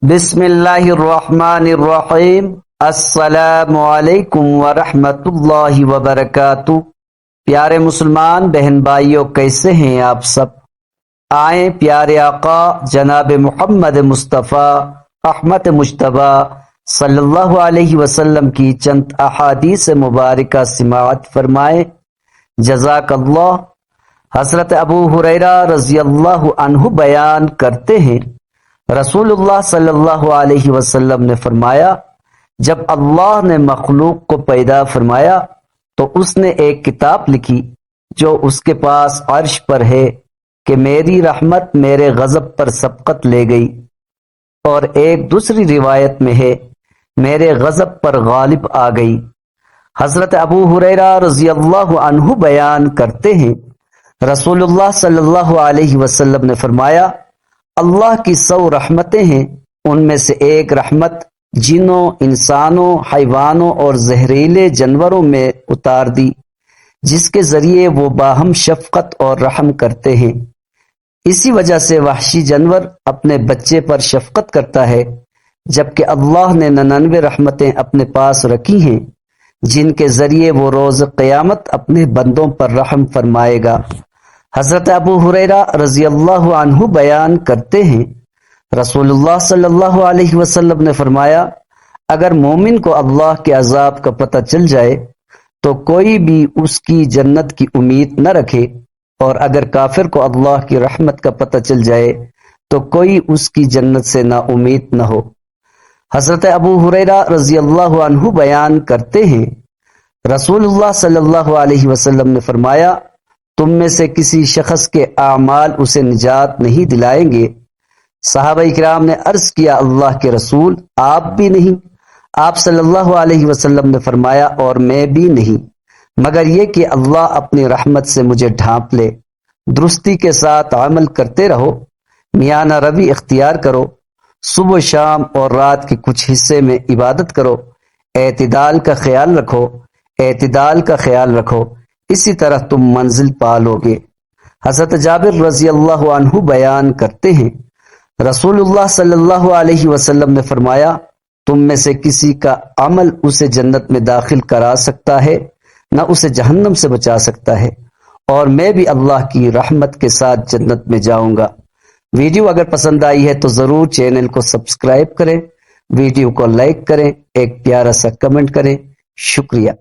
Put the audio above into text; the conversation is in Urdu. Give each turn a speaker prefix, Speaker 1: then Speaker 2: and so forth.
Speaker 1: بسم اللہ الرحمن الرحیم۔ السلام علیکم ورحمۃ اللہ وبرکاتہ۔ پیارے مسلمان بہن بھائیوں، کیسے ہیں آپ سب؟ آئیں پیارے آقا جناب محمد مصطفیٰ احمد مجتبیٰ صلی اللہ علیہ وسلم کی چند احادیث مبارکہ سماعت فرمائیں۔ جزاک اللہ۔ حضرت ابو ہریرہ رضی اللہ عنہ بیان کرتے ہیں، رسول اللہ صلی اللہ علیہ وسلم نے فرمایا، جب اللہ نے مخلوق کو پیدا فرمایا تو اس نے ایک کتاب لکھی جو اس کے پاس عرش پر ہے کہ میری رحمت میرے غضب پر سبقت لے گئی، اور ایک دوسری روایت میں ہے میرے غضب پر غالب آ گئی۔ حضرت ابو ہریرہ رضی اللہ عنہ بیان کرتے ہیں، رسول اللہ صلی اللہ علیہ وسلم نے فرمایا، اللہ کی 100 رحمتیں ہیں، ان میں سے ایک رحمت جنوں، انسانوں، حیوانوں اور زہریلے جانوروں میں اتار دی، جس کے ذریعے وہ باہم شفقت اور رحم کرتے ہیں۔ اسی وجہ سے وحشی جانور اپنے بچے پر شفقت کرتا ہے، جبکہ اللہ نے 99 رحمتیں اپنے پاس رکھی ہیں جن کے ذریعے وہ روز قیامت اپنے بندوں پر رحم فرمائے گا۔ حضرت ابو ہریرہ رضی اللہ عنہ بیان کرتے ہیں، رسول اللہ صلی اللہ علیہ وسلم نے فرمایا، اگر مومن کو اللہ کے عذاب کا پتہ چل جائے تو کوئی بھی اس کی جنت کی امید نہ رکھے، اور اگر کافر کو اللہ کی رحمت کا پتہ چل جائے تو کوئی اس کی جنت سے نا امید نہ ہو۔ حضرت ابو ہریرہ رضی اللہ عنہ بیان کرتے ہیں، رسول اللہ صلی اللہ علیہ وسلم نے فرمایا، تم میں سے کسی شخص کے اعمال اسے نجات نہیں دلائیں گے۔ صحابہ کرام نے عرض کیا، اللہ کے رسول، آپ بھی نہیں؟ آپ صلی اللہ علیہ وسلم نے فرمایا، اور میں بھی نہیں، مگر یہ کہ اللہ اپنی رحمت سے مجھے ڈھانپ لے۔ درستی کے ساتھ عمل کرتے رہو، میانہ روی اختیار کرو، صبح شام اور رات کے کچھ حصے میں عبادت کرو، اعتدال کا خیال رکھو، اعتدال کا خیال رکھو، اسی طرح تم منزل پالو گے۔ حضرت جابر رضی اللہ عنہ بیان کرتے ہیں، رسول اللہ صلی اللہ علیہ وسلم نے فرمایا، تم میں سے کسی کا عمل اسے جنت میں داخل کرا سکتا ہے، نہ اسے جہنم سے بچا سکتا ہے، اور میں بھی اللہ کی رحمت کے ساتھ جنت میں جاؤں گا۔ ویڈیو اگر پسند آئی ہے تو ضرور چینل کو سبسکرائب کریں، ویڈیو کو لائک کریں، ایک پیارا سا کمنٹ کریں۔ شکریہ۔